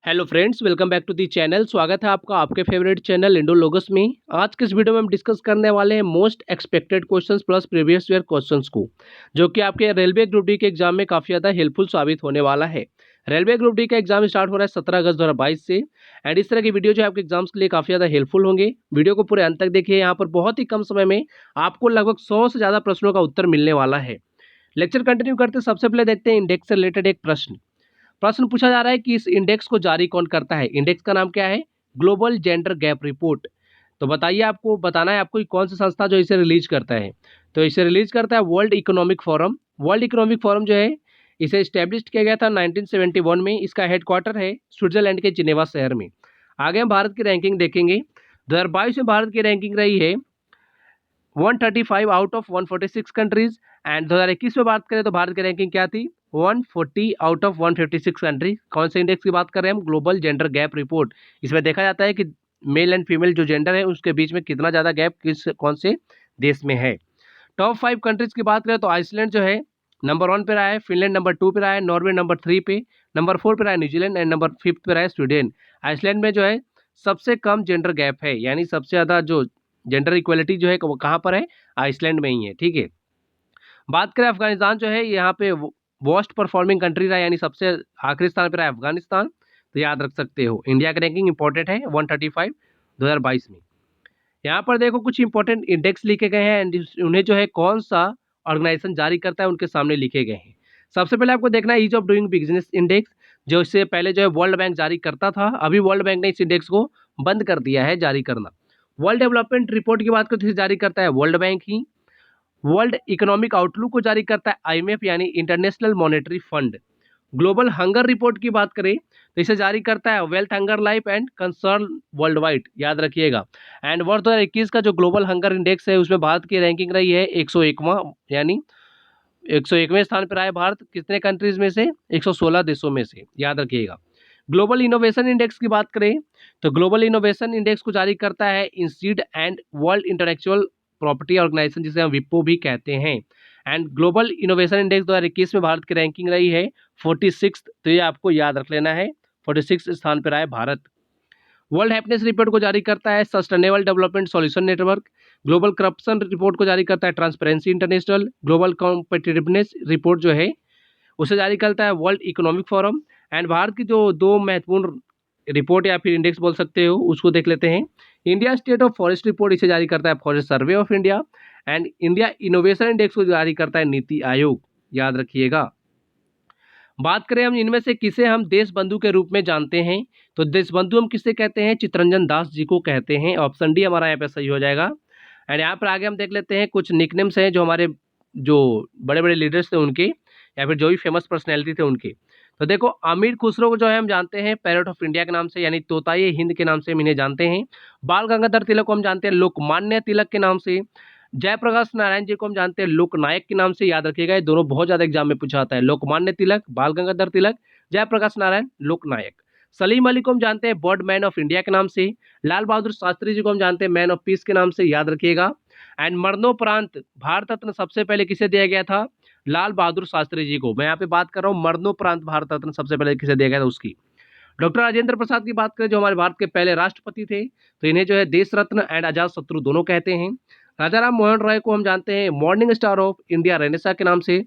Hello friends, welcome back to the channel. स्वागत है आपका आपके फेवरेट चैनल इंडोलॉगस में। आज के इस वीडियो में हम डिस्कस करने वाले हैं most expected questions plus previous year questions को, जो कि आपके रेलवे ग्रुप डी के एग्जाम में काफ़ी ज़्यादा हेल्पफुल साबित होने वाला है। रेलवे ग्रुप डी का एग्जाम स्टार्ट हो रहा है 17 अगस्त 2022 से। एंड इस तरह की वीडियो जो है आपके एग्जाम्स के लिए काफ़ी ज़्यादा हेल्पफुल होंगे। वीडियो को पूरे अंत तक देखिए, यहाँ पर बहुत ही कम समय में आपको लगभग 100 से ज़्यादा प्रश्नों का उत्तर मिलने वाला है। लेक्चर कंटिन्यू करते सबसे पहले देखते हैं इंडेक्स से रिलेटेड एक प्रश्न। प्रश्न पूछा जा रहा है कि इस इंडेक्स को जारी कौन करता है। इंडेक्स का नाम क्या है? Global gender gap report. तो बताइए, आपको बताना है आपको कि कौन सा संस्था जो इसे रिलीज करता है। तो इसे रिलीज करता है world economic forum. World economic forum जो है, इसे स्टैब्लिश किया गया था 1971 में। इसका हेडक्वार्टर है स्विट्जरलैंड के जिनेवा शहर में। आगे हम भारत की रैंकिंग देखेंगे। 2022 में भारत की रैंकिंग रही है 135 आउट ऑफ 146 कंट्रीज। एंड 2021 में बात करें तो भारत की रैंकिंग क्या थी? 140 आउट ऑफ 156 कंट्री। कौन से इंडेक्स की बात कर रहे हैं हम? Global gender gap report. इसमें देखा जाता है कि मेल एंड फीमेल जो जेंडर है उसके बीच में कितना ज़्यादा गैप कौन से देश में है। टॉप 5 कंट्रीज की बात करें तो आइसलैंड जो है नंबर 1 पे रहा है, फिनलैंड नंबर 2 पे रहा है, नॉर्वे नंबर 3 पे, नंबर 4 पे रहा है न्यूजीलैंड, एंड नंबर 5 पे रहा है स्वीडन। आइसलैंड में जो है सबसे कम जेंडर गैप है, यानी सबसे ज़्यादा जो जेंडर इक्वलिटी जो है वो कहाँ पर है? आइसलैंड में ही है। ठीक है। बात करें अफगानिस्तान जो है, यहाँ पे वर्स्ट परफॉर्मिंग कंट्री रहा, यानी सबसे आखिरी स्थान पर रहा है अफगानिस्तान। तो याद रख सकते हो, इंडिया की रैंकिंग इंपॉर्टेंट है 135 2022 में। यहाँ पर देखो कुछ इंपॉर्टेंट इंडेक्स लिखे गए हैं एंड उन्हें जो है कौन सा ऑर्गेनाइजेशन जारी करता है उनके सामने लिखे गए हैं। सबसे पहले आपको देखना है ease of doing business index, जो इससे पहले जो है वर्ल्ड बैंक जारी करता था। अभी वर्ल्ड बैंक ने इस इंडेक्स को बंद कर दिया है जारी करना। वर्ल्ड डेवलपमेंट रिपोर्ट की बात करें तो इसे जारी करता है वर्ल्ड बैंक ही। वर्ल्ड इकोनॉमिक आउटलुक को जारी करता है आईएमएफ यानी international monetary fund. Global hunger report की बात करें तो इसे जारी करता है wealth hunger life and concern world wide, याद रखिएगा। एंड वर्ष 2021 का जो ग्लोबल हंगर इंडेक्स है उसमें भारत की रैंकिंग रही है 101वां, यानी 101वें स्थान पर आया भारत। कितने कंट्रीज में से? 116 देशों में से, याद रखिएगा। ग्लोबल इनोवेशन इंडेक्स की बात करें तो ग्लोबल इनोवेशन इंडेक्स को जारी करता है INSEAD and world intellectual property organisation, जिसे हम विप्पो भी कहते हैं। एंड ग्लोबल इनोवेशन इंडेक्स 2021 में भारत की रैंकिंग रही है 46। तो ये आपको याद रख लेना है, 46 स्थान पर आया भारत। वर्ल्ड हैप्पीनेस रिपोर्ट को जारी करता है sustainable development solution network. Global corruption report को जारी करता है transparency international. Global competitiveness report जो है उसे जारी करता है world economic forum. And Bharat की जो दो महत्वपूर्ण रिपोर्ट या फिर इंडेक्स बोल सकते हो उसको देख लेते हैं। India state of forest report इसे जारी करता है forest survey of India. And India innovation index को जारी करता है नीति आयोग, याद रखिएगा। बात करें हम इनमें से किसे हम देश बंधु के रूप में जानते हैं, तो देश बंधु हम किसे कहते हैं? चितरंजन दास जी को कहते हैं। ऑप्शन डी हमारा यहाँ पे सही हो जाएगा। एंड यहाँ पर आगे हम देख लेते हैं कुछ निकनेम्स हैं जो हमारे जो बड़े बड़े लीडर्स थे उनके, या फिर जो भी फेमस पर्सनैलिटी थे उनके। तो देखो, अमीर खुसरो को जो है हम जानते हैं पैरट ऑफ इंडिया के नाम से, यानी तोताए हिंद के नाम से हम इन्हें जानते हैं। बाल गंगाधर तिलक को हम जानते हैं लोकमान्य तिलक के नाम से। जयप्रकाश नारायण जी को हम जानते हैं लोकनायक के नाम से, याद रखिएगा। ये दोनों बहुत ज्यादा एग्जाम में पूछा जाता है, लोकमान्य तिलक बाल गंगाधर तिलक, जयप्रकाश नारायण लोकनायक। सलीम अली को हम जानते हैं बर्ड मैन ऑफ इंडिया के नाम से। लाल बहादुर शास्त्री जी को हम जानते हैं मैन ऑफ पीस के नाम से, याद रखिएगा। एंड मरणोपरांत भारत रत्न सबसे पहले किसे दिया गया था? लाल बहादुर शास्त्री जी को। मैं यहाँ पे बात कर रहा हूँ मरणोपरांत भारत रत्न सबसे पहले किसे दिया गया था उसकी। डॉक्टर राजेंद्र प्रसाद की बात करें जो हमारे भारत के पहले राष्ट्रपति थे, तो इन्हें जो है देश रत्न एंड अजात शत्रु दोनों कहते हैं। राजा राम मोहन राय को हम जानते हैं morning star of India Renaissance के नाम से।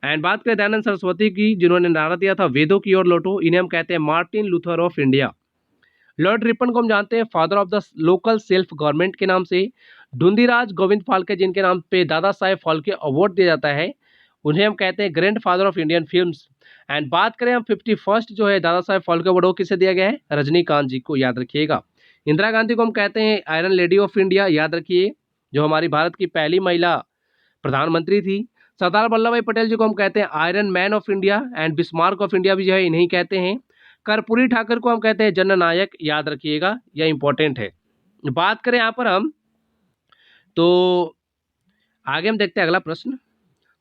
एंड बात करें दयानंद सरस्वती की, जिन्होंने नारा दिया था वेदों की ओर लौटो, इन्हें हम कहते हैं Martin Luther of India. Lord Ripon को हम जानते हैं father of the local self government के नाम से। ढूंढीराज गोविंद फाल्के, जिनके नाम पे दादा साहेब फाल्के अवार्ड दिया जाता है, उन्हें हम कहते हैं grand father of Indian films. And बात करें हम 51st जो है दादा साहेब फाल्के अवार्ड, वो किसे दिया गया है? रजनीकांत जी को, याद रखिएगा। इंदिरा गांधी को हम कहते हैं आयरन लेडी ऑफ इंडिया, याद रखिए, जो हमारी भारत की पहली महिला प्रधानमंत्री थी। सरदार वल्लभ भाई पटेल जी को हम कहते हैं iron man of India and Bismarck of India भी जो है इन्हीं कहते हैं। कर्पूरी ठाकुर को हम कहते हैं जननायक, याद रखिएगा, यह इंपॉर्टेंट है। बात करें यहाँ पर हम, तो आगे हम देखते हैं अगला प्रश्न।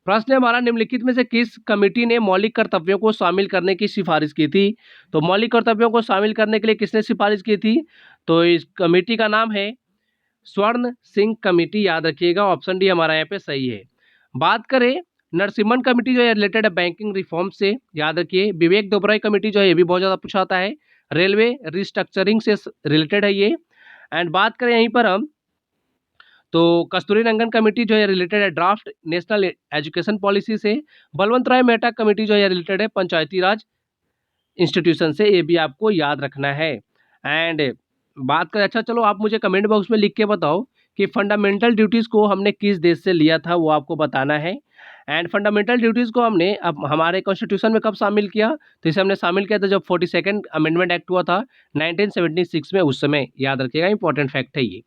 प्रश्न है हमारा, निम्नलिखित में से किस कमेटी ने मौलिक कर्तव्यों को शामिल करने की सिफारिश की थी? तो मौलिक कर्तव्यों को शामिल करने के लिए किसने सिफारिश की थी? तो इस कमेटी का नाम है स्वर्ण सिंह कमेटी, याद रखिएगा। ऑप्शन डी हमारा यहाँ पे सही है। बात करें नरसिम्हन कमेटी जो है रिलेटेड है बैंकिंग रिफॉर्म से, याद रखिए। विवेक ओबरॉय कमेटी जो है ये भी बहुत ज़्यादा पूछा आता है, रेलवे रिस्ट्रक्चरिंग से रिलेटेड है ये। एंड बात करें यहीं पर हम तो कस्तूरी रंगन कमेटी जो है रिलेटेड है ड्राफ्ट नेशनल एजुकेशन पॉलिसी से। बलवंत राय मेहता कमेटी जो है रिलेटेड है पंचायती राज इंस्टीट्यूशन से, ये भी आपको याद रखना है। एंड बात करें, अच्छा चलो आप मुझे कमेंट बॉक्स में लिख के बताओ कि फंडामेंटल ड्यूटीज़ को हमने किस देश से लिया था, वो आपको बताना है। एंड फंडामेंटल ड्यूटीज़ को हमने अब हमारे कॉन्स्टिट्यूशन में कब शामिल किया, तो इसे हमने शामिल किया था जब 42nd अमेंडमेंट एक्ट हुआ था 1976 में, उस समय, याद रखिएगा, इंपॉर्टेंट फैक्ट है ये।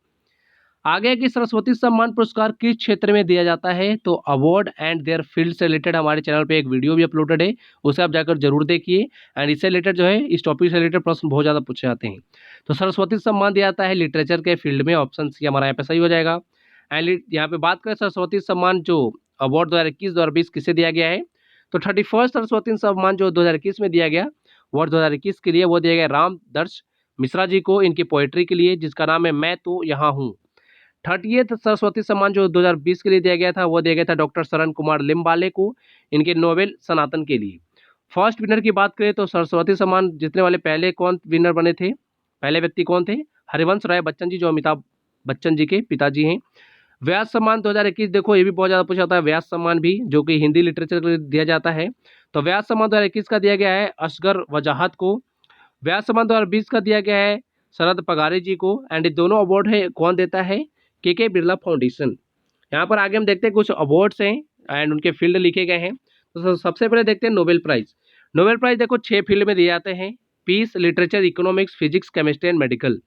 आगे है कि सरस्वती सम्मान पुरस्कार किस क्षेत्र में दिया जाता है, तो अवार्ड एंड देयर फील्ड से रिलेटेड हमारे चैनल पे एक वीडियो भी अपलोडेड है, उसे आप जाकर जरूर देखिए। एंड इससे रिलेटेड जो है, इस टॉपिक से रिलेटेड प्रश्न बहुत ज़्यादा पूछे जाते हैं। तो सरस्वती सम्मान दिया जाता है लिटरेचर के फील्ड में, ऑप्शन सी हमारा यहाँ पे सही हो जाएगा। एंड यहाँ पे बात करें सरस्वती सम्मान जो अवार्ड 2021-2020 किसे दिया गया है, तो 31st सरस्वती सम्मान जो 2021 में दिया गया, वर्ष 2021 के लिए, वो दिया गया रामदर्श मिश्रा जी को, इनकी पोएट्री के लिए, जिसका नाम है मैं तो यहाँ हूँ। 30th सरस्वती सम्मान जो 2020 के लिए दिया गया था, वो दिया गया था डॉक्टर शरण कुमार लिम्बाले को, इनके नोबेल सनातन के लिए। फर्स्ट विनर की बात करें तो सरस्वती सम्मान जीतने वाले पहले कौन विनर बने थे, पहले व्यक्ति कौन थे, हरिवंश राय बच्चन जी, जो अमिताभ बच्चन जी के पिताजी हैं। व्यास सम्मान 2021, देखो ये भी बहुत ज़्यादा पूछा जाता है, व्यास सम्मान भी, जो कि हिंदी लिटरेचर के लिए दिया जाता है। तो व्यास सम्मान 2021 का दिया गया है असगर वजाहत को। व्यास सम्मान 2020 का दिया गया है शरद पगारे जी को। एंड ये दोनों अवार्ड है कौन देता है, के बिरला फाउंडेशन। यहाँ पर आगे हम देखते हैं कुछ अवार्ड्स हैं एंड उनके फील्ड लिखे गए हैं। तो सबसे पहले देखते हैं नोबेल प्राइज। नोबेल प्राइज देखो 6 फील्ड में दिए जाते हैं, peace, literature, economics, physics, chemistry and medical.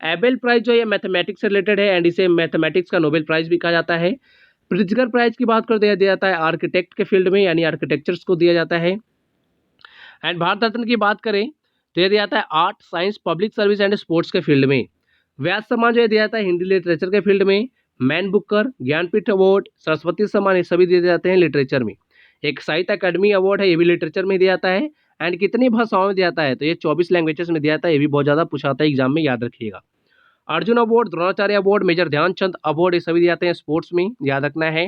Abel prize जो है मैथमेटिक्स से रिलेटेड है एंड इसे मैथमेटिक्स का नोबेल प्राइज भी कहा जाता है। प्रिट्जकर प्राइज की बात कर दिया जाता है आर्किटेक्ट के फील्ड में, यानी आर्किटेक्चर्स को दिया जाता है। एंड भारत रत्न की बात करें तो यह दिया जाता है art, science, public service and sports के फील्ड में। व्यास सम्मान जो है दिया जाता है हिंदी लिटरेचर के फील्ड में। Man Booker, Jnanpith award, Saraswati सम्मान, ये सभी दिए जाते हैं लिटरेचर में। एक साहित्य अकादमी अवार्ड है, ये भी लिटरेचर में दिया जाता है। एंड कितनी भाषाओं में दिया जाता है, तो ये 24 लैंग्वेजेस में दिया जाता है, ये भी बहुत ज़्यादा पूछा जाता है एग्जाम में, याद रखिएगा। Arjun award, Dronacharya award, major Dhyan Chand award, ये सभी दिए जाते हैं स्पोर्ट्स में, याद रखना है।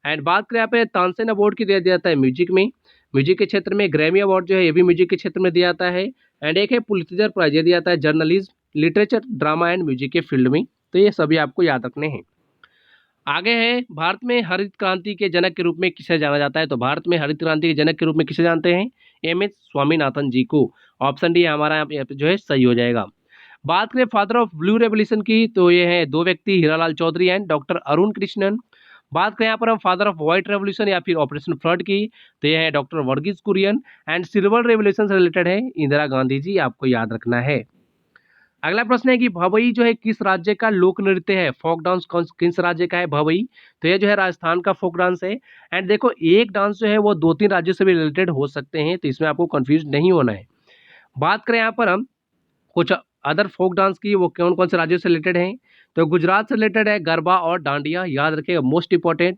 एंड बात करें यहाँ पे तानसेन अवार्ड की दिया जाता है म्यूजिक में, म्यूजिक के क्षेत्र में। ग्रैमी अवार्ड जो है ये भी म्यूजिक के क्षेत्र में दिया जाता है। एंड एक है पुलित्जर प्राइज, ये दिया जाता है journalism, literature, drama and music के फील्ड में। तो ये सभी आपको याद रखने हैं। आगे है भारत में हरित क्रांति के जनक के रूप में किसे जाना जाता है, तो भारत में हरित क्रांति के जनक के रूप में किसे जानते हैं, एम.एस. स्वामीनाथन जी को। ऑप्शन डी हमारा यहाँ पे जो है सही हो जाएगा। बात करें फादर ऑफ ब्लू रेवोल्यूशन की, तो ये है दो व्यक्ति, हीरालाल चौधरी एंड डॉक्टर अरुण कृष्णन। बात करें यहाँ पर हम फादर ऑफ व्हाइट रेवोल्यूशन या फिर ऑपरेशन फ्लड की, तो ये है doctor Verghese Kurien. And silver revolution से रिलेटेड है इंदिरा गांधी जी, आपको याद रखना है। अगला प्रश्न है कि भवई जो है किस राज्य का लोक नृत्य है, फोक डांस किस राज्य का है भवई, तो ये जो है राजस्थान का फोक डांस है। एंड देखो एक डांस जो है वो 2-3 राज्यों से भी रिलेटेड हो सकते हैं, तो इसमें आपको कंफ्यूज नहीं होना है। बात करें यहाँ पर हम कुछ अदर फोक डांस की, वो कौन कौन से राज्यों से रिलेटेड हैं, तो गुजरात से रिलेटेड है गरबा और डांडिया, याद रखिएगा, मोस्ट इंपॉर्टेंट।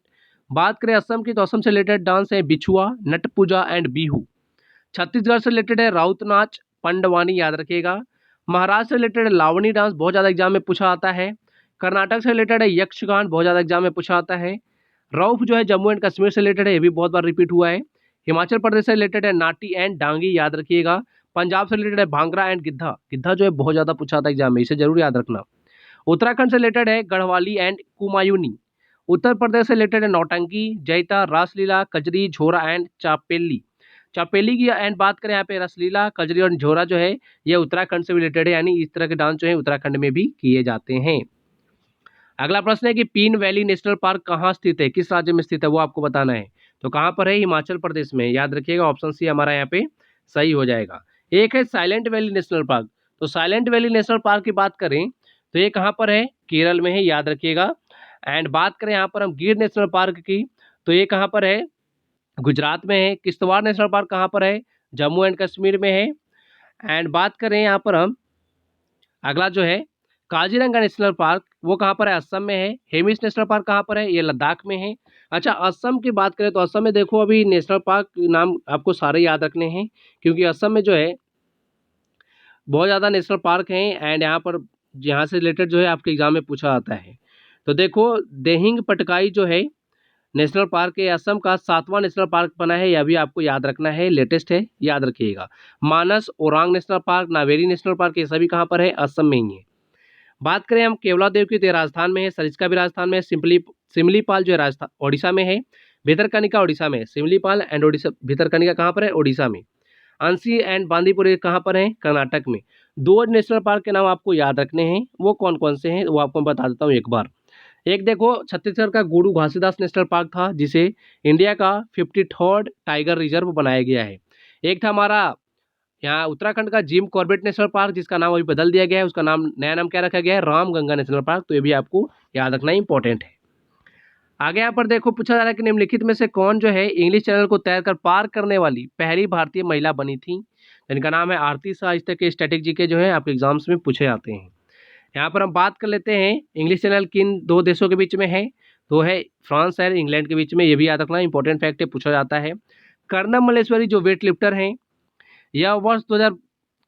बात करें असम की, तो असम से रिलेटेड डांस है बिछुआ, नट पूजा एंड बिहू। छत्तीसगढ़ से रिलेटेड है राउत नाच, पंडवानी, याद रखिएगा। महाराष्ट्र से रिलेटेड लावणी डांस, बहुत ज़्यादा एग्जाम में पूछा आता है। कर्नाटक से रिलेटेड है यक्षगान, बहुत ज़्यादा एग्जाम में पूछा आता है। रऊफ जो है जम्मू एंड कश्मीर से रिलेटेड है, ये भी बहुत बार रिपीट हुआ है। हिमाचल प्रदेश से रिलेटेड है नाटी एंड डांगी, याद रखिएगा। पंजाब से रिलेटेड है भांगड़ा एंड गिद्धा, गिद्धा जो है बहुत ज़्यादा पूछा था एग्जाम में, इसे जरूर याद रखना। उत्तराखंड से रिलेटेड है गढ़वाली एंड कुमायूनी। उत्तर प्रदेश से रिलेटेड है नौटंकी, जैता, रासलीला, कजरी, झोरा एंड चापेली। चापेली की एंड बात करें यहाँ पे रसलीला, कजरी और झोरा जो है ये उत्तराखंड से रिलेटेड है, यानी इस तरह के डांस जो है उत्तराखंड में भी किए जाते हैं। अगला प्रश्न है कि पीन वैली नेशनल पार्क कहाँ स्थित है, किस राज्य में स्थित है, वो आपको बताना है। तो कहाँ पर है, हिमाचल प्रदेश में, याद रखिएगा, ऑप्शन सी हमारा यहाँ पे सही हो जाएगा। एक है साइलेंट वैली नेशनल पार्क, तो साइलेंट वैली नेशनल पार्क की बात करें तो ये कहाँ पर है, केरल में है, याद रखिएगा। एंड बात करें यहाँ पर हम गिर नेशनल पार्क की, तो ये कहाँ पर है, गुजरात में है। किश्तवाड़ नेशनल पार्क कहाँ पर है, जम्मू एंड कश्मीर में है। एंड बात करें यहाँ पर हम अगला जो है काजीरंगा नेशनल पार्क, वो कहाँ पर है, असम में है। हेमिस नेशनल पार्क कहाँ पर है, ये लद्दाख में है। अच्छा असम की बात करें तो असम में देखो अभी नेशनल पार्क नाम आपको सारे याद रखने हैं, क्योंकि असम में जो है बहुत ज़्यादा नेशनल पार्क हैं। एंड यहाँ से रिलेटेड जो है आपके एग्जाम में पूछा जाता है। तो देखो देहिंग पटकाई जो है नेशनल पार्क है असम का 7वां नेशनल पार्क बना है, यह भी आपको याद रखना है, लेटेस्ट है, याद रखिएगा। Manas, Orang national park, Nameri national park, ये सभी कहाँ पर है? असम में ही है। बात करें हम केवलादेव की, तो ये राजस्थान में है। सरिस्का भी राजस्थान में है। सिमलीपाल जो है राजस्थान ओडिशा में है। भितरकनिका ओडिशा में है। सिमलीपाल एंड ओडिशा, भितरकनिका कहाँ पर है? ओडिशा में। अंसी एंड बांदीपुर ये कहाँ पर है? कर्नाटक में। दो नेशनल पार्क के नाम आपको याद रखने हैं, वो कौन कौन से हैं वो आपको मैं बता देता हूँ एक बार। एक देखो, छत्तीसगढ़ का गुरु घासीदास नेशनल पार्क था, जिसे इंडिया का 53rd टाइगर रिजर्व बनाया गया है। एक था हमारा यहाँ उत्तराखंड का जिम कॉर्बेट नेशनल पार्क, जिसका नाम अभी बदल दिया गया है, उसका नाम नया नाम क्या रखा गया है? Ramganga national park. तो ये भी आपको याद रखना इंपॉर्टेंट है। आगे यहाँ पर देखो पूछा जा रहा है कि निम्नलिखित में से कौन जो है इंग्लिश चैनल को तैरकर पार करने वाली पहली भारतीय महिला बनी थी, जिनका नाम है आरती शाह। इस तरह के स्टैटिक जीके जो है आपके एग्जाम्स में पूछे जाते हैं। यहाँ पर हम बात कर लेते हैं इंग्लिश चैनल किन दो देशों के बीच में है, तो है फ्रांस और इंग्लैंड के बीच में। ये भी याद रखना इंपॉर्टेंट फैक्ट है, पूछा जाता है। कर्णम मल्लेश्वरी जो वेट लिफ्टर हैं, यह वर्ष 2000,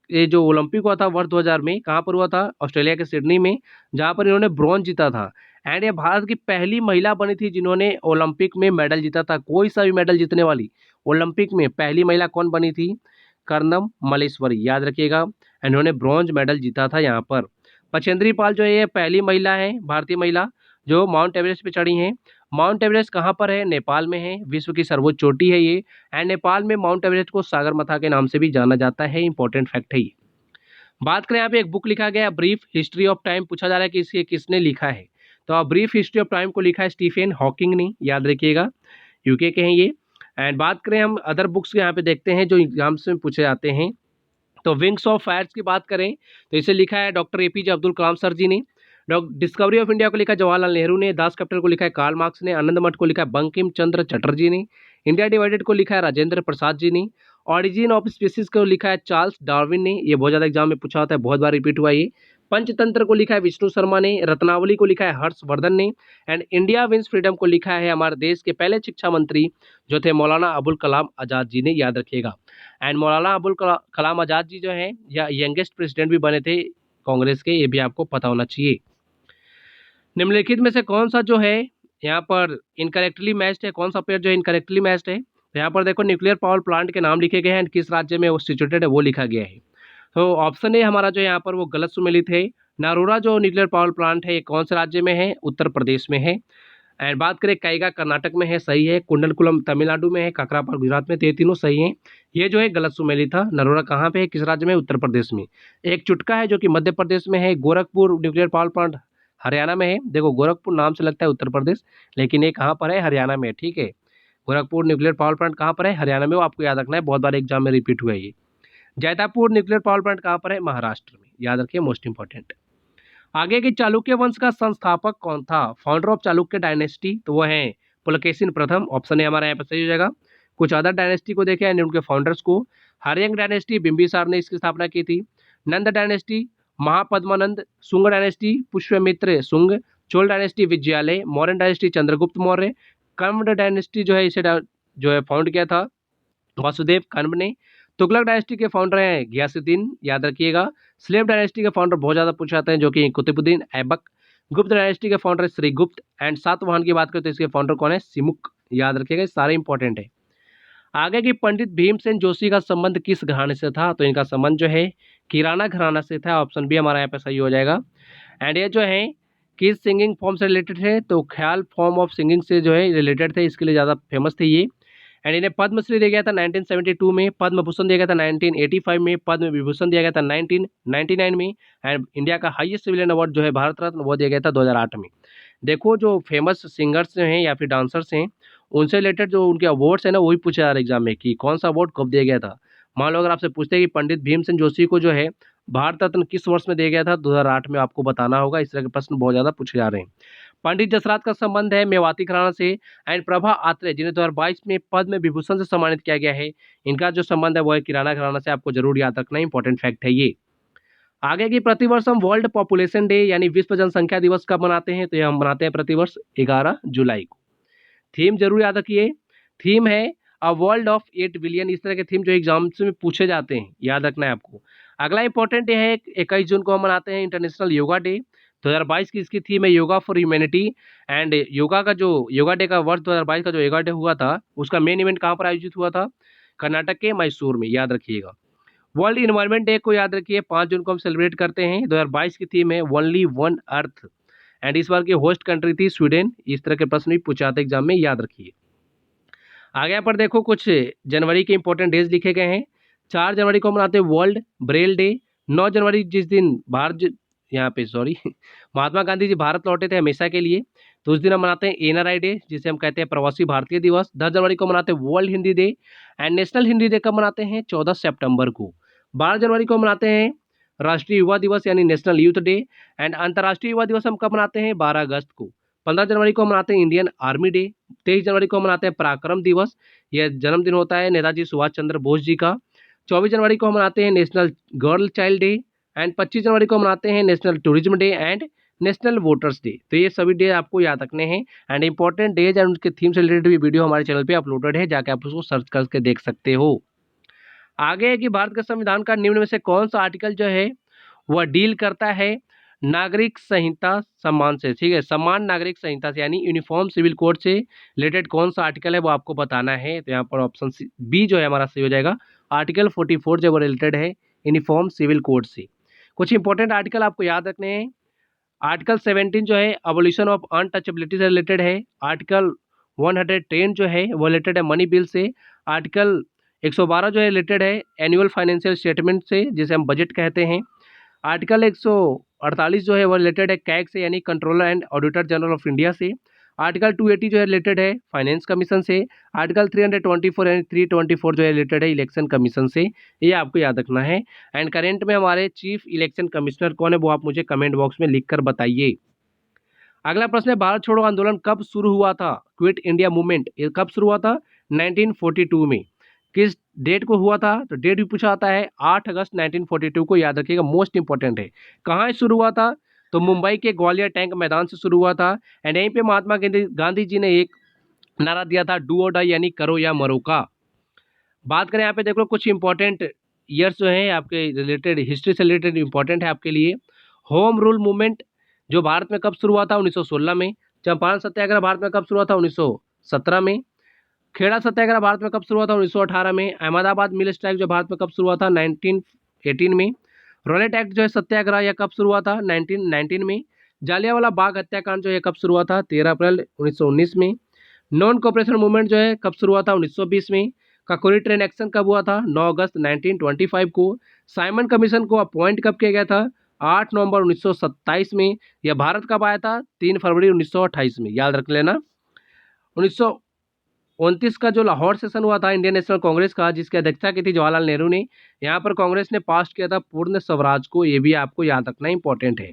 ये जो ओलंपिक हुआ था वर्ष 2000 में, कहाँ पर हुआ था? ऑस्ट्रेलिया के सिडनी में, जहाँ पर इन्होंने ब्रॉन्ज जीता था। एंड ये भारत की पहली महिला बनी थी जिन्होंने ओलंपिक में मेडल जीता था। कोई सा भी मेडल जीतने वाली ओलंपिक में पहली महिला कौन बनी थी? कर्णम मल्लेश्वरी, याद रखिएगा। एंड इन्होंने ब्रॉन्ज मेडल जीता था यहाँ पर। बछेंद्री पाल जो है ये पहली महिला है, भारतीय महिला, जो माउंट एवरेस्ट पे चढ़ी हैं। माउंट एवरेस्ट कहाँ पर है? नेपाल में है। विश्व की सर्वोच्च चोटी है ये। एंड नेपाल में माउंट एवरेस्ट को सागरमाथा के नाम से भी जाना जाता है, इंपॉर्टेंट फैक्ट है ये। बात करें, यहाँ पे एक बुक लिखा गया ब्रीफ हिस्ट्री ऑफ टाइम, पूछा जा रहा है कि इसे किसने लिखा है। तो आप ब्रीफ हिस्ट्री ऑफ टाइम को लिखा है स्टीफन हॉकिंग ने, याद रखिएगा, यूके के हैं ये। एंड बात करें हम अदर बुक्स के, यहाँ पे देखते हैं जो एग्जाम्स में पूछे जाते हैं। तो विंग्स ऑफ फायर्स की बात करें तो इसे लिखा है doctor APJ Abdul Kalam sir जी ने। डिस्कवरी ऑफ इंडिया को लिखा है जवाहरलाल नेहरू ने। दास कैपिटल को लिखा है कार्ल मार्क्स ने। आनंद मठ को लिखा है बंकिम चंद्र चटर्जी ने। इंडिया डिवाइडेड को लिखा है राजेंद्र प्रसाद जी ने। ऑरिजिन ऑफ स्पीसीज को लिखा है चार्ल्स डार्विन ने। ये बहुत ज़्यादा एग्जाम में पूछा होता है, बहुत बार रिपीट हुआ ये। पंचतंत्र को लिखा है विष्णु शर्मा ने। रत्नावली को लिखा है हर्षवर्धन ने। एंड इंडिया विंस फ्रीडम को लिखा है हमारे देश के पहले शिक्षा मंत्री जो थे मौलाना अबुल कलाम आज़ाद जी ने, याद रखिएगा। एंड मौलाना अबुल कलाम आज़ाद जी जो हैं या यंगेस्ट प्रेसिडेंट भी बने थे कांग्रेस के, ये भी आपको पता होना चाहिए। निम्नलिखित में से कौन सा जो है यहाँ पर इनकरेक्टली मैच्ड है, कौन सा पेयर जो है इनकरेक्टली मैच्ड है? तो यहाँ पर देखो न्यूक्लियर पावर प्लांट के नाम लिखे गए हैं, किस राज्य में वो सिचुएटेड है वो लिखा गया है। तो ऑप्शन ए हमारा जो यहाँ पर वो गलत सुमेलित है। नारोरा जो न्यूक्लियर पावर प्लांट है ये कौन से राज्य में है? उत्तर प्रदेश में है। एंड बात करें कैगा कर्नाटक में है, सही है। कुंडलकुलम तमिलनाडु में है। काकरापार गुजरात में। तो ये तीनों सही हैं। ये जो है गलत सुमेलित था। नरोरा कहाँ पे है, किस राज्य में? उत्तर प्रदेश में। एक चुटका है जो कि मध्य प्रदेश में है। Gorakhpur nuclear power plant Haryana में है। देखो गोरखपुर नाम से लगता है उत्तर प्रदेश, लेकिन ये कहाँ पर है? हरियाणा में, ठीक है। गोरखपुर न्यूक्लियर पावर प्लांट कहाँ पर है? हरियाणा में। वो आपको याद रखना है, बहुत बार एग्जाम में रिपीट हुआ है ये। जैतापुर न्यूक्लियर पावर प्लांट कहाँ पर है? महाराष्ट्र में, याद रखिए, मोस्ट इंपॉर्टेंट। आगे के चालुक्य वंश का संस्थापक कौन था? फाउंडर ऑफ चालुक्य डायनेस्टी, तो वो है पुलकेशिन प्रथम। ऑप्शन है हमारा यहाँ पर सही हो जाएगा। कुछ अदर डायनेस्टी को देखें उनके फाउंडर्स को। हरियंग डायनेस्टी बिंबिसार ने इसकी स्थापना की थी। Nanda dynasty Mahapadmananda. Shunga dynasty Pushyamitra Shunga. Chola dynasty Vijayalaya. Mauryan dynasty Chandragupta Maurya. Kanva dynasty जो है इसे जो है फाउंड किया था वासुदेव कण्व ने। तुगलक डायनेस्टी के फाउंडर हैं गियासुद्दीन, याद रखिएगा। स्लेव डायनेस्टी के फाउंडर बहुत ज़्यादा पूछे जाते हैं जो कि कुतुबुद्दीन ऐबक। गुप्त डायनेस्टी के फाउंडर श्रीगुप्त। एंड सातवाहन की बात करें तो इसके फाउंडर कौन है? सिमुक, याद रखिएगा, सारे इंपॉर्टेंट है। आगे की पंडित भीमसेन जोशी का संबंध किस घराने से था? तो इनका संबंध जो है किराना घराना से था। ऑप्शन बी हमारा यहाँ पे सही हो जाएगा। एंड ये जो है किस सिंगिंग फॉर्म से रिलेटेड है? तो ख्याल फॉर्म ऑफ सिंगिंग से जो है रिलेटेड थे, इसके लिए ज़्यादा फेमस थे ये। एंड इन्हें पद्मश्री दिया गया था 1972 में। पद्म भूषण दिया गया था 1985 में। पद्म विभूषण दिया गया था 1999 में। एंड इंडिया का हाईएस्ट सिविलियन अवार्ड जो है भारत रत्न वो दिया गया था 2008 में। देखो जो फेमस सिंगर्स हैं या फिर डांसर्स हैं उनसे रिलेटेड जो उनके अवार्ड्स हैं ना वही पूछा जा रहा है एग्जाम में कि कौन सा अवार्ड कब दिया गया था। मान लो अगर आपसे पूछते हैं कि पंडित भीमसेन जोशी को जो है भारत रत्न किस वर्ष में दिया गया था, 2008 में, आपको बताना होगा। इस तरह के प्रश्न बहुत ज़्यादा पूछे जा रहे हैं। पंडित जसराज का संबंध है मेवाती घराना से। एंड प्रभा आत्रे जिन्हें 2022 में पद्म विभूषण से सम्मानित किया गया है, इनका जो संबंध है वो है किराना घराना से। आपको जरूर याद रखना, इंपॉर्टेंट फैक्ट है ये। आगे की प्रतिवर्ष हम वर्ल्ड पॉपुलेशन डे यानी विश्व जनसंख्या दिवस कब मनाते हैं? तो ये हम मनाते हैं प्रतिवर्ष 11 जुलाई को। थीम जरूर याद रखिए, थीम है अ वर्ल्ड ऑफ 8 बिलियन। इस तरह के थीम जो एग्जाम्स में पूछे जाते हैं, याद रखना है आपको। अगला इंपॉर्टेंट ये है 21 जून को हम मनाते हैं इंटरनेशनल योगा डे। 2022 की इसकी थीम है yoga for humanity. And yoga का जो योगा डे का वर्ष 2022 का जो योगा डे हुआ था, उसका मेन इवेंट कहाँ पर आयोजित हुआ था? कर्नाटक के मैसूर में, याद रखिएगा। वर्ल्ड इन्वायरमेंट डे को याद रखिए, 5 जून को हम सेलिब्रेट करते हैं। 2022 की थीम है ओनली वन अर्थ। एंड इस बार की होस्ट कंट्री थी स्वीडन। इस तरह के प्रश्न भी पूछे जाते एग्जाम में, याद रखिए। आगे यहाँ पर देखो कुछ जनवरी के इंपॉर्टेंट डेज लिखे गए हैं। 4 जनवरी को मनाते हैं वर्ल्ड ब्रेल डे। 9 जनवरी जिस दिन यहाँ पे सॉरी महात्मा गांधी जी भारत लौटे थे हमेशा के लिए, तो उस दिन हम मनाते हैं एनआरआई डे, जिसे हम कहते हैं प्रवासी भारतीय दिवस। 10 जनवरी को मनाते हैं world Hindi day. And national Hindi day कब मनाते हैं? 14 सितंबर को। 12 जनवरी को मनाते हैं राष्ट्रीय युवा दिवस यानी नेशनल यूथ डे। एंड अंतर्राष्ट्रीय युवा दिवस हम कब मनाते हैं? 12 अगस्त को। 15 जनवरी को मनाते हैं इंडियन आर्मी डे। 23 जनवरी को मनाते हैं पराक्रम दिवस, यह जन्मदिन होता है नेताजी सुभाष चंद्र बोस जी का। 24 जनवरी को मनाते हैं national girl child day. And 25 जनवरी को मनाते हैं national tourism day and national voters day. तो ये सभी डे आपको याद रखने हैं। एंड इंपॉर्टेंट डेज एंड उनके थीम से रिलेटेड भी वीडियो हमारे चैनल पे अपलोडेड है, जाके आप उसको सर्च करके देख सकते हो। आगे है कि भारत के संविधान का निम्न में से कौन सा आर्टिकल जो है वह डील करता है नागरिक संहिता सम्मान से? ठीक है, समान नागरिक संहिता से यानी यूनिफॉर्म सिविल कोड से रिलेटेड कौन सा आर्टिकल है वो आपको बताना है। तो यहाँ पर ऑप्शन बी जो है हमारा सही हो जाएगा। आर्टिकल 44 जो वो रिलेटेड है यूनिफॉर्म सिविल कोड से। कुछ इंपॉर्टेंट आर्टिकल आपको याद रखने हैं। आर्टिकल 17 जो है अबोलिशन ऑफ अनटचेबिलिटी से रिलेटेड है। आर्टिकल 110 जो है वो रिलेटेड है मनी बिल से। आर्टिकल 112 जो है रिलेटेड है एनुअल फाइनेंशियल स्टेटमेंट से, जिसे हम बजट कहते हैं। आर्टिकल 148 जो है वो रिलेटेड है कैग से यानी controller and auditor general of India से। आर्टिकल 280 जो है रिलेटेड है फाइनेंस कमीशन से। आर्टिकल 324 यानी 324 जो है रिलेटेड है इलेक्शन कमीशन से। ये आपको याद रखना है। एंड करेंट में हमारे चीफ इलेक्शन कमिश्नर कौन है वो आप मुझे कमेंट बॉक्स में लिख कर बताइए। अगला प्रश्न है भारत छोड़ो आंदोलन कब शुरू हुआ था? क्विट इंडिया मूवमेंट ये कब शुरू हुआ था? 1942 में। किस डेट को हुआ था? तो डेट भी पूछा जाता है 8 अगस्त 1942 को, याद रखिएगा, मोस्ट इंपॉर्टेंट है। कहाँ शुरू हुआ था? तो मुंबई के ग्वालियर टैंक मैदान से शुरू हुआ था। एंड यहीं पे महात्मा गांधी जी ने एक नारा दिया था डू और डाई यानी करो या मरो का। बात करें यहाँ पे देख लो कुछ इंपॉर्टेंट ईयर्स जो हैं आपके रिलेटेड हिस्ट्री से रिलेटेड इंपॉर्टेंट है आपके लिए। होम रूल मूवमेंट जो भारत में कब शुरू हुआ था? 1916 में। चंपारण सत्याग्रह भारत में कब शुरू हुआ था? 1917 में। खेड़ा सत्याग्रह भारत में कब शुरू हुआ था? 1918 में। अहमदाबाद मिल स्ट्राइक जो भारत में कब शुरू हुआ था? 1918 में। रॉलेट एक्ट जो है सत्याग्रह यह कब शुरू हुआ था? 1919 में। जालियांवाला बाग हत्याकांड जो है कब शुरू हुआ था? 13 अप्रैल 1919 में। नॉन कोऑपरेशन मूवमेंट जो है कब शुरू हुआ था? 1920 में। काकोरी ट्रेन एक्शन कब हुआ था? 9 अगस्त 1925 को। साइमन कमीशन को अपॉइंट कब किया गया था? 8 नवंबर 1927 में। यह भारत कब आया था? 3 फरवरी 1928 में, याद रख लेना। 1929 का जो लाहौर सेशन हुआ था इंडियन नेशनल कांग्रेस का, जिसकी अध्यक्षता की थी जवाहरलाल नेहरू ने, यहाँ पर कांग्रेस ने पास किया था पूर्ण स्वराज को। ये भी आपको याद रखना इंपॉर्टेंट है।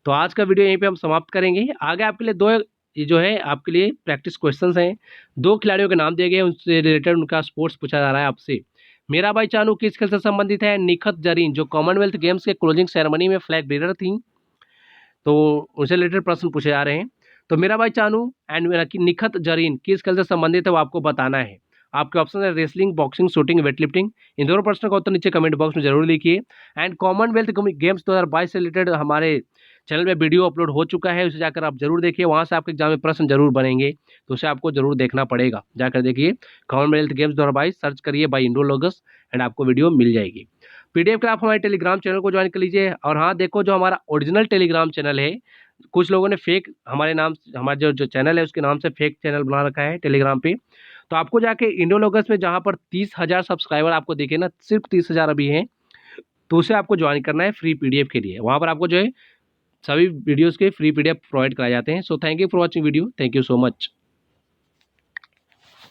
तो आज का वीडियो यहीं पे हम समाप्त करेंगे। आगे आपके लिए दो ये जो है आपके लिए प्रैक्टिस क्वेश्चंस हैं। 2 खिलाड़ियों के नाम दिए गए, उनसे रिलेटेड उनका स्पोर्ट्स पूछा जा रहा है आपसे। मेरा भाई चानू किस खेल से संबंधित है? निखत जरीन जो कॉमनवेल्थ गेम्स के क्लोजिंग सेरेमनी में फ्लैग बीरर थी, तो उनसे रिलेटेड प्रश्न पूछे जा रहे हैं। तो मेरा भाई चानू एंड निखत जरीन किस खेल से संबंधित है वो आपको बताना है। आपके ऑप्शन है wrestling, boxing, shooting, weight lifting. इन दोनों प्रश्नों का उत्तर नीचे कमेंट बॉक्स में जरूर लिखिए। एंड कॉमनवेल्थ गेम्स 2022 से रिलेटेड हमारे चैनल में वीडियो अपलोड हो चुका है, उसे जाकर आप जरूर देखिए। वहाँ से आपके एग्जाम में प्रश्न जरूर बनेंगे, तो उसे आपको जरूर देखना पड़ेगा। जाकर देखिए कॉमनवेल्थ गेम्स 2022 सर्च करिए बाई इंडोलॉगस एंड आपको वीडियो मिल जाएगी। पीडीएफ के आप हमारे टेलीग्राम चैनल को ज्वाइन कर लीजिए। और हाँ देखो, जो हमारा ओरिजिनल टेलीग्राम चैनल है, कुछ लोगों ने फेक हमारे नाम, हमारे जो चैनल है उसके नाम से फेक चैनल बना रखा है टेलीग्राम पे। तो आपको जाके इंडोलॉगस में जहाँ पर 30,000 सब्सक्राइबर आपको दिखे ना, सिर्फ 30,000 अभी हैं, तो उसे आपको ज्वाइन करना है फ्री पीडीएफ के लिए। वहाँ पर आपको जो है सभी वीडियोस के फ्री पीडीएफ प्रोवाइड कराए जाते हैं। So thank you for watching video. Thank you so much.